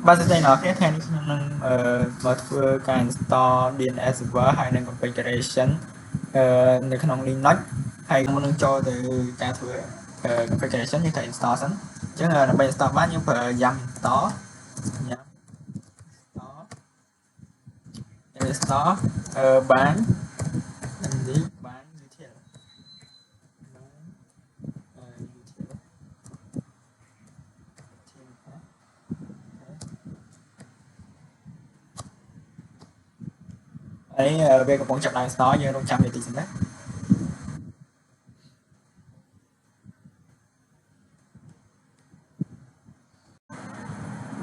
Bác sĩ nói cái thay năng mở cái install DNS server hay năng configurationในក្នុង Linux ហើយមុននឹងចូលទៅការធ្វើ configuration យើងត្រូវ install សិនអញ្ចឹងដើម្បី install បានយើងប្រើ yum install បាននេះបាន util ហើយវាកំពុងចាប់ដើម install យើងរងចាំនាទីសិនណាអ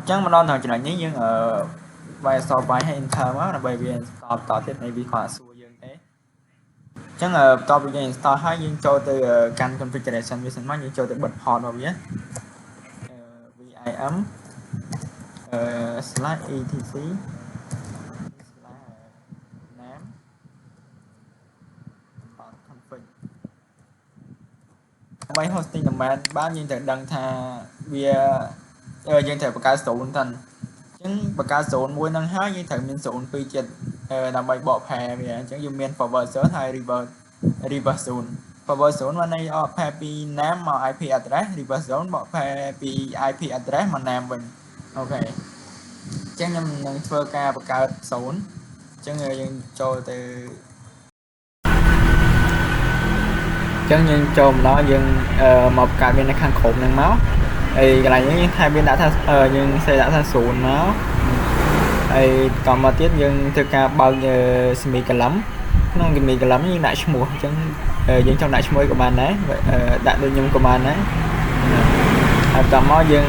ញ្ចឹងមកដល់ដល់ចំណុចនេះយើងវាយ install បាយឲ្យ enter មកដើម្បីវា install តទៀតនៃវាគាត់សួរយើងទេអញ្ចឹងបន្ទាប់ពីយើង install ហើយយើងចូលទៅកាន់ configuration វាសិនមកយើងចូលទៅបិទ port របស់វា vim /etc /name config ដើម្បី hosting domain បានយើងត្រូវដឹងថាវាយើងត្រូវបង្កើត0សិនអញ្ចឹងបង្កើត0មួយហ្នឹងហើយយើងត្រូវមាន0 2ទៀតដើម្បីបកផែវាអញ្ចឹងយើងមាន forward 0ហើយ reverse 0 forward 0មកនៃបកផែពី name មក IP address reverse 0បកផែពី IP address មក name វិញអូខេអញ្ចឹងខ្ញុំនឹងធ្វើការបង្កើត0អញ្ចឹងយើងចូលទៅអញ្ចឹងយើងចូលម្ដងយើងមកបង្កើតវានៅខាងក្រោមហ្នឹងមកហើយកន្លែងនេះថែមមានដាក់ថាយើងសេដាក់ថា0មកហើយតមកទៀតយើងធ្វើការបើកsemi column ក្នុង semi column យើងដាក់ឈ្មោះអញ្ចឹងយើងចង់ដាក់ឈ្មោះក៏បានដែរដាក់ដូចខ្ញុំក៏បានដែរហើយតមកយើង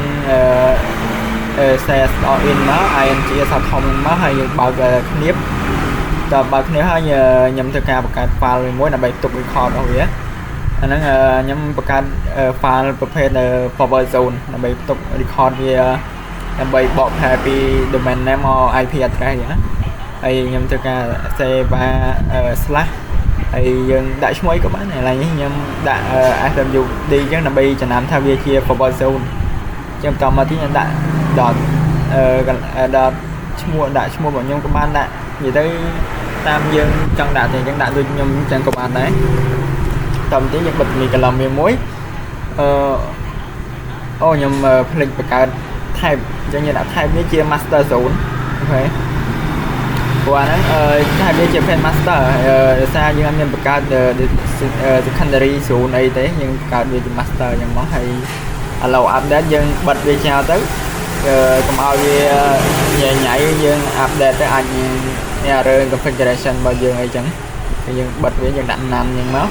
set in មក ing អក្សរធំមកហើយយើងបើកគ្នាបតបើកគ្នាហើយខ្ញុំធ្វើការបង្កើត file មួយដើម្បីទុក record របស់វាអាហ្នឹងខ្ញុំបង្កើត file ប្រភេទ forward zone ដើម្បីទុក record វាដើម្បីបកផែពី domain name មក IP address ហ្នឹងហើយខ្ញុំធ្វើការ save slash ហើយយើងដាក់ឈ្មោះក៏បានឥឡូវនេះខ្ញុំដាក់ swd អញ្ចឹងដើម្បីចំណាំថាវាជា forward zone អញ្ចឹងបន្តមកទៀតខ្ញុំដាក់ dot ឈ្មោះដាក់ឈ្មោះរបស់ខ្ញុំក៏បានដាក់និយាយទៅតាមយើងចង់ដាក់ទេអញ្ចឹងដាក់ដូចខ្ញុំអញ្ចឹងក៏បានដែរតទៅយើងបិទមីកឡំវាមួយខ្ញុំភ្លេចបង្កើត type អញ្ចឹងយើងដាក់ type នេះជា master zone អូខេព្រោះអាហ្នឹងtype វាជា pen master ដោយសារយើងអត់មានបង្កើត secondary zone អីទេយើងបង្កើតវាជា master អញ្ចឹងមកហើយឥឡូវ update យើងបិទវាចោលទៅកុំឲ្យវាញ៉ៃយើង update ទៅអាចerror configuration របស់យើងអីចឹងយើងបិទវាយើងដាក់ណាំអញ្ចឹងមក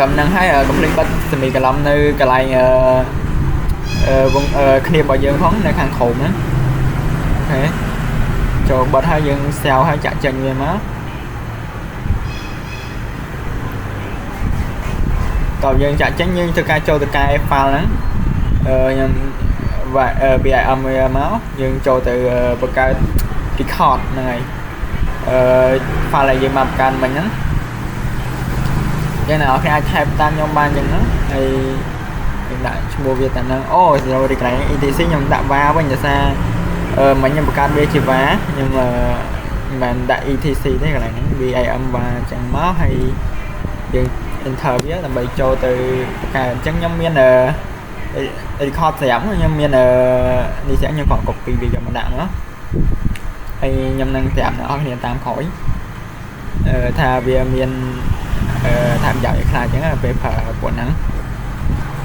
តាមហ្នឹងហើយcomplete បិទ semi column នៅកន្លែងវងគ្នារបស់យើងផងនៅខាងក្រោមហ្នឹងអូខេចូលបិទហើយយើងសែវហើយចាក់ចេញវាមកតើយើងចាក់ចេញយើងធ្វើការចូលទៅកែ file ហ្នឹងខ្ញុំvim វាមកយើងចូលទៅបង្កើត record ហ្នឹងហើយfile ដែលយើងមកបង្កើតមិញហ្នឹងយ៉ាងណាអ្នកអាច type តាមខ្ញុំបានចឹងហ្នឹងហើយខ្ញុំដាក់ឈ្មោះវាតាមហ្នឹង0 decline etc ខ្ញុំដាក់ var វិញដោយសារមិញខ្ញុំបង្កើតវាជា var ខ្ញុំមិនបានដាក់ etc ទេកន្លែងហ្នឹង vim var ចឹងមកហើយយើង enter វាដើម្បីចូលទៅបង្កើតអញ្ចឹងខ្ញុំមានrecord ស្រាប់ខ្ញុំមាននេះស្រាប់ខ្ញុំក៏ copy វាយកមកដាក់មកហើយខ្ញុំនឹងប្រាប់អ្នកនរគ្នាតាមក្រោយថាវាមានថាប្រយោជន៍ខ្លះអញ្ចឹងពេលប្រើពួកហ្នឹង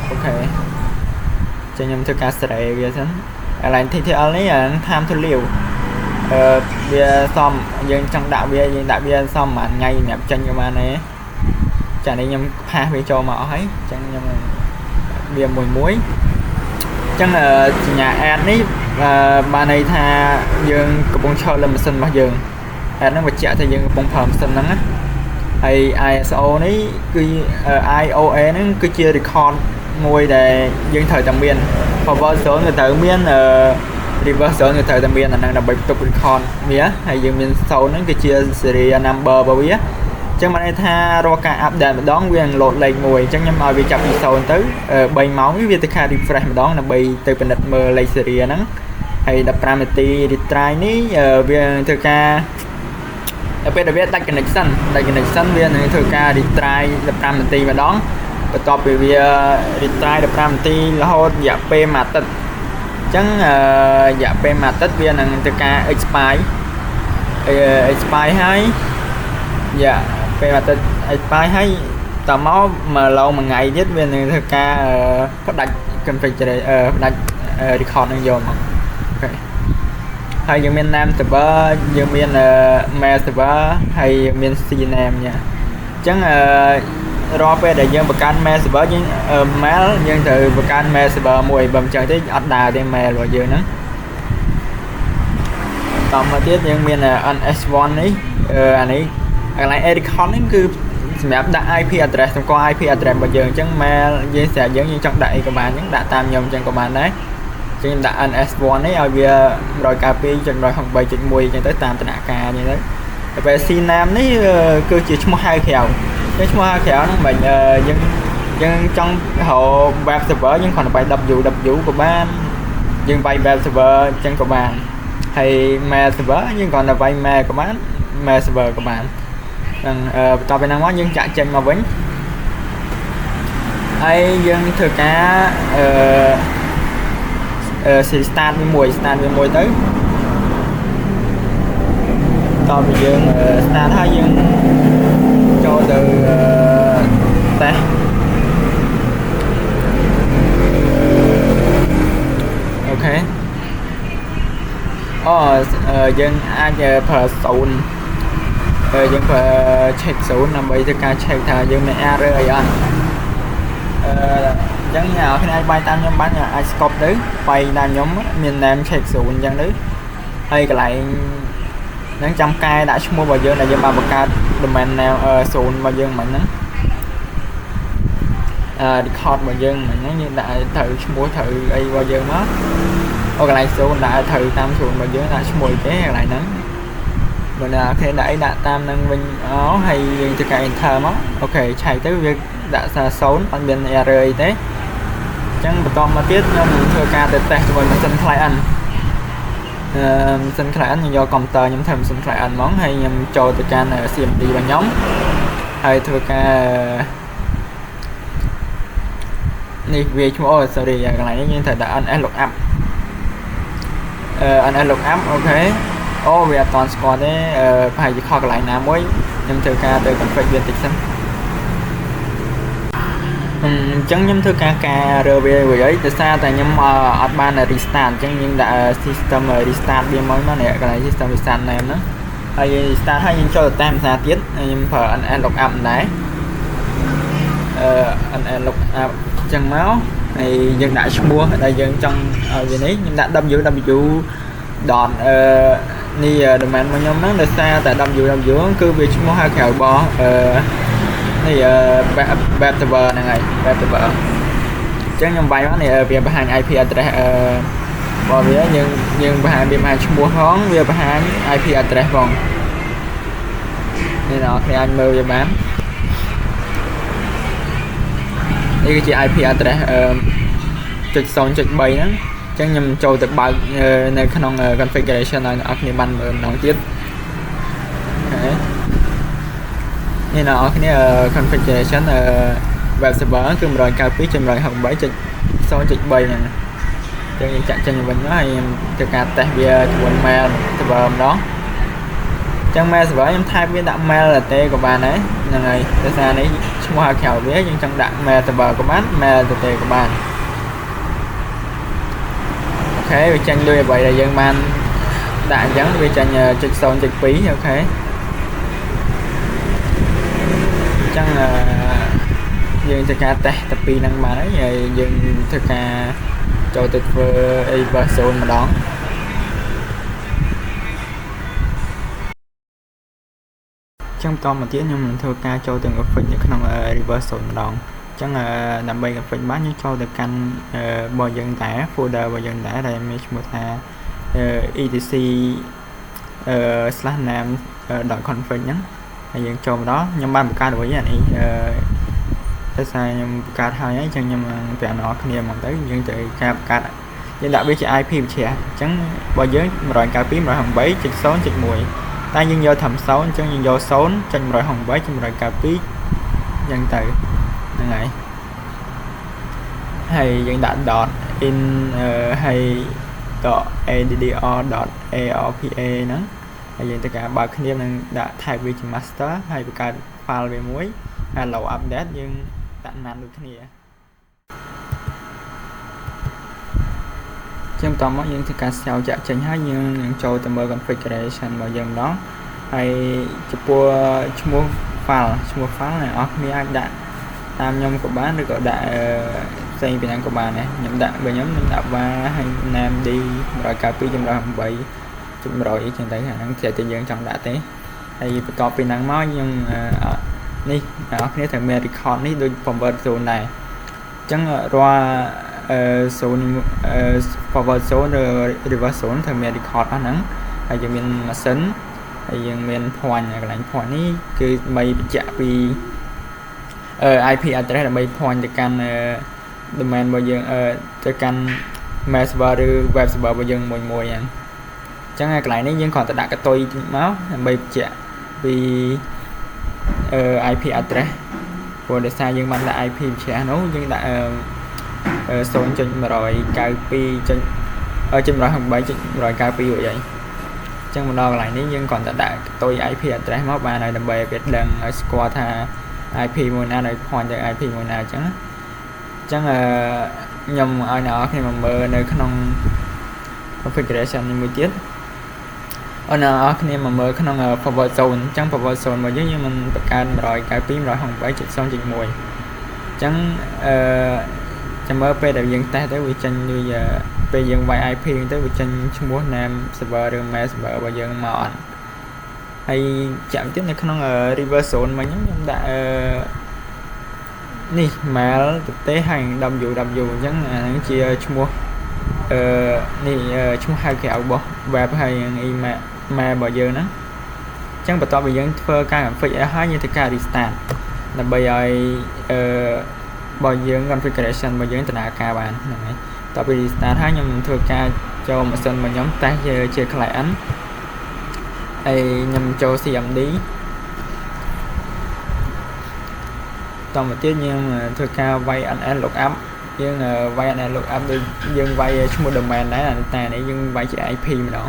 អូខេចឹងខ្ញុំធ្វើការសេរីវាសិនកន្លែង TTL នេះ time to live វាសមយើងចង់ដាក់វាយើងដាក់វាសមមួយថ្ងៃសម្រាប់ចេញប្រហែលនេះចានេះខ្ញុំផាសវាចូលមកអស់ហើយអញ្ចឹងខ្ញុំវាមួយអញ្ចឹងសញ្ញា add នេះបានន័យថាយើងកំពុងឈរលើម៉ាស៊ីនរបស់យើង add ហ្នឹងបញ្ជាក់ថាយើងកំពុងប្រើម៉ាស៊ីនហ្នឹងណាហើយ ISO នេះគឺ IOA ហ្នឹងគឺជា record មួយដែលយើងត្រូវតែមាន forward zone គឺត្រូវមានreverse zone គឺត្រូវតែមានអាហ្នឹងដើម្បីផ្ទុក record វាហើយយើងមាន zone ហ្នឹងគឺជា serial number របស់វា ចឹងមិនថារាល់ការអាប់ដេតម្ដងវានឹងលោតលេខមួយចឹងខ្ញុំឲ្យវាចាប់ពី0ទៅ3ម៉ោងវាទៅការ refresh ម្ដងដើម្បីទៅពិនិត្យមើលលេខស៊េរីហ្នឹងហើយ15នាទី retry នេះវាធ្វើការពេលដែលវាដាច់ connection វានឹងធ្វើការ retry 15នាទីម្ដងបន្ទាប់ពីវា retry 15នាទីរហូតរយៈពេល1អាទិត្យអញ្ចឹងរយៈពេល1អាទិត្យវានឹងធ្វើការ expire ហើយពេលអាទិត្យ expire ហើយតមកមួយថ្ងៃទៀតវានឹងធ្វើការផ្ដាច់ configuration ផ្ដាច់ record នឹងយកមកអូខេហើយយើងមាន name server យើងមាន mail server ហើយមាន cname អញ្ចឹងរាល់ពេលដែលយើងបង្កើត mail server យើង mail យើងត្រូវបង្កើត mail server មួយបើមិនចឹងទេអត់ដើរទេ mail របស់យើងហ្នឹងតមកទៀតយើងមាន ns1 នេះអានេះកន្លែង Ericon នេះគឺសម្រាប់ដាក់ IP address សម្គាល់ IP address របស់យើងអញ្ចឹង mail យើងស្រាប់យើងចង់ដាក់អីក៏បានអញ្ចឹងដាក់តាមខ្ញុំអញ្ចឹងក៏បានដែរអញ្ចឹងដាក់ ns1 នេះឲ្យវា 192.168.1 អញ្ចឹងទៅតាមដំណាក់កាលអញ្ចឹងទៅពេល cname នេះគឺជាឈ្មោះហៅក្រៅឈ្មោះហៅក្រៅហ្នឹងមិនយើងចង់រក web server យើងគ្រាន់តែបាយ www ក៏បានយើងបាយ web server អញ្ចឹងក៏បានហើយ mail server យើងគ្រាន់តែបាយ mail ក៏បាន mail server ក៏បានហ្នឹងបន្ទាប់ពីហ្នឹងមកយើងចាក់ចេញមកវិញហើយយើងធ្វើការstart វាមួយទៅតទៅយើង start ហើយយើងចូលទៅtestអូខេយើងអាចប្រើ0យើងប្រើ check 0ដើម្បីធ្វើការ check ថាយើងមាន error អីអត់អញ្ចឹងអ្នកនរអាចបាយតាមខ្ញុំបានអាច scope ទៅបាយតាមខ្ញុំមាន name check 0អញ្ចឹងទៅហើយកន្លែងហ្នឹងចាំកែដាក់ឈ្មោះរបស់យើងដែលយើងបានបង្កើត domain name 0របស់យើងមិញហ្នឹងrecord របស់យើងមិញហ្នឹងយើងដាក់ត្រូវឈ្មោះត្រូវអីរបស់យើងមកកន្លែង0ដាក់ត្រូវតាម0របស់យើងដាក់ឈ្មោះទេកន្លែងហ្នឹងបើដាក់គេដាក់អីដាក់តាមហ្នឹងវិញហើយយើងទៅកែ enter មកអូខេឆែកទៅវាដាក់សារ0អត់មាន error អីទេអញ្ចឹងបន្តមកទៀតខ្ញុំនឹងធ្វើការទៅ test ជាមួយ machine client machine client ខ្ញុំយក computer ខ្ញុំធ្វើ machine client ហ្មងហើយខ្ញុំចូលទៅកាន់ CMD របស់ខ្ញុំហើយធ្វើការនេះវាឈ្មោះsorry កន្លែងនេះយើងត្រូវដាក់ ns lookup ns lookup អូខេវាអត់តន់ស្គាល់ទេប្រហែលជាខុសកន្លែងណាមួយខ្ញុំធ្វើការទៅ config វាតិចសិនអញ្ចឹងខ្ញុំធ្វើការរើវាអីដោយសារតែខ្ញុំអត់បាន restart អញ្ចឹងយើងដាក់ system restart វាមកនេះកន្លែង system restart name ហ្នឹងហើយ restart ហើយយើងចូលទៅតាមភាសាទៀតខ្ញុំប្រើ ns lookup ដែរns lookup អញ្ចឹងមកហើយយើងដាក់ឈ្មោះដែលយើងចង់ឲ្យវានេះខ្ញុំដាក់ www. នេះ domain របស់ខ្ញុំហ្នឹងដោយសារតែ www គឺវាឈ្មោះហៅក្រៅរបស់នេះweb server ហ្នឹងហើយ web server អញ្ចឹងខ្ញុំវាយមកនេះវាបង្ហាញ IP address របស់វាយើងបង្ហាញឈ្មោះផងវាបង្ហាញ IP address ផងនេះអ្នកអាចមើលវាបាននេះគឺជា IP address 0.0.3 ហ្នឹងអញ្ចឹងខ្ញុំចូលទៅបើកនៅក្នុង configuration ឲ្យអ្នកគ្នាបានមើលម្ដងទៀតអូខេនេះអ្នកគ្នា configuration web server គឺ 192.168.0.3 ហ្នឹងអញ្ចឹងយើងចាក់ចេញវិញមកហើយខ្ញុំធ្វើការ test វាជាមួយ mail server ម្ដងអញ្ចឹង mail server ខ្ញុំ type វាដាក់ mail ទេក៏បានដែរហ្នឹងហើយដោយសារនេះឈ្មោះហៅក្រៅវាយើងចង់ដាក់ mail server ក៏បាន mail ទេក៏បានអូខេវាចេញលុយអ្វីដែលយើងបានដាក់អញ្ចឹងវាចេញ 0.2 អូខេអញ្ចឹងយើងធ្វើការ test តែពីរហ្នឹងបានហើយយើងធ្វើការចូលទៅធ្វើ reverse 0ម្ដងចឹងបន្តមកទៀតខ្ញុំនឹងធ្វើការចូលទៅ config នៅក្នុង reverse 0ម្ដងចឹងដើម្បី config បានយើងចូលទៅកាន់របស់យើងដែរ folder របស់យើងដែរដែលមានឈ្មោះថា etc /name.config ហ្នឹង ហើយយើងចូលមកដល់ខ្ញុំបានបង្កើតរួចហើយនេះតែសារខ្ញុំបង្កើតហើយអញ្ចឹងខ្ញុំប្រាប់អ្នកគ្នាមកទៅយើងត្រូវការបង្កើតយើងដាក់វាជា IP វិទ្យាអញ្ចឹងបើយើង 192.168.0.1 តែយើងយកត្រឹម0អញ្ចឹងយើងយក 0.168.192 អញ្ចឹងទៅហ្នឹងហើយហើយយើងដាក់ dot in ហើយ .addr.arpa ហ្នឹងហើយយើងត្រូវការបើកគ្នានឹងដាក់ type វាជា master ហើយបង្កើត file វាមួយ hello update យើងដាក់ណានដូចគ្នាចឹងបន្តមកយើងធ្វើការស្រាវចាក់ចេញហើយយើងចូលទៅមើល configuration របស់យើងម្ដងហើយចំពោះឈ្មោះ file អ្នកនរគ្នាអាចដាក់តាមខ្ញុំក៏បានឬក៏ដាក់ផ្សេងពីហ្នឹងក៏បានដែរខ្ញុំដាក់បើខ្ញុំដាក់ var ហើយ name d 192.168.100 អីចឹងទៅអាហ្នឹងតែយើងចង់ដាក់ទេហើយបន្ទាប់ពីហ្នឹងមកយើងនេះអ្នកនរគ្នាត្រូវមាន record នេះដូច convert zone ដែរអញ្ចឹងរាល់zone forward zone ឬ reverse zone ត្រូវមាន record អស់ហ្នឹងហើយយើងមានម៉ាស៊ីនហើយយើងមាន point កន្លែង point នេះគឺដើម្បីបញ្ជាក់ពីIP address ដើម្បី point ទៅកាន់ domain របស់យើងទៅកាន់ mail server ឬ web server របស់យើងមួយហ្នឹងអញ្ចឹងកន្លែងនេះយើងគ្រាន់តែដាក់កតុយមកដើម្បីបញ្ជាក់ពី IP address ព្រោះដោយសារយើងបានដាក់ IP បញ្ជាក់នោះយើងដាក់ 0.192.168.192 រួចហើយអញ្ចឹងមកដល់កន្លែងនេះយើងគ្រាន់តែដាក់កតុយ IP address មកបានហើយដើម្បីវាដឹងឲ្យស្គាល់ថា IP មួយណានៅ point ទៅ IP មួយណាអញ្ចឹងខ្ញុំឲ្យអ្នកនរគ្នាមកមើលនៅក្នុង configuration នេះមួយទៀតអ្នកនរគ្នាមកមើលក្នុង forward zone អញ្ចឹង forward zone របស់យើងមិនបង្កើត 192.168.0.1 អញ្ចឹងចាំមើលពេលដែលយើងតេស្តទៅវាចេញដូចពេលយើងវាយ IP ទៅវាចេញឈ្មោះ name server ឬ mail server របស់យើងមកអត់ហើយចាំទៀតនៅក្នុង reverse zone មកខ្ញុំដាក់នេះ mail ទៅទេហើយ www អញ្ចឹងអាហ្នឹងជាឈ្មោះនេះឈ្មោះហៅក្រៅរបស់ web ហើយ email របស់យើងហ្នឹងអញ្ចឹងបន្ទាប់ពីយើងធ្វើការ config ហើយយើងធ្វើការ restart ដើម្បីឲ្យបើយើង configuration របស់យើងដំណើរការបានហ្នឹងហើយបន្ទាប់ពី restart ហើយខ្ញុំធ្វើការចូលម៉ាស៊ីនរបស់ខ្ញុំតេស្តជា client ហើយខ្ញុំចូល CMD តមកទៀតយើងធ្វើការ YNN lookup យើង YNN lookup ដូចយើងវាយឈ្មោះ domain ដែរតែនេះយើងវាយជា IP ម្ដង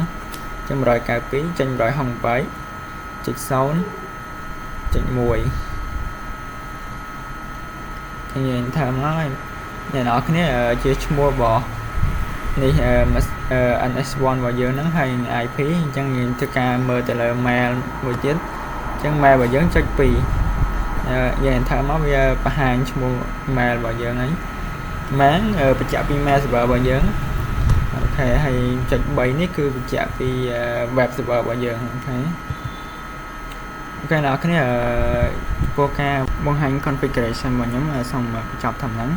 ចឹង 192.168.0.1 យើងធ្វើមកហើយអ្នកនរគ្នាជាឈ្មោះរបស់នេះ NS1 របស់យើងហ្នឹងហើយ IP អញ្ចឹងយើងធ្វើការមើលទៅលើ mail មួយទៀតអញ្ចឹង mail របស់យើងចុច2យើងធ្វើមកវាបង្ហាញឈ្មោះ mail របស់យើងហើយmail បញ្ជាក់ពី mail server របស់យើងអូខេហើយចុច3នេះគឺបញ្ជាក់ពី web server របស់យើងអូខេអ្នកគ្នាពោលការបង្ហាញ configuration របស់ខ្ញុំសូមបញ្ចប់ត្រឹមហ្នឹង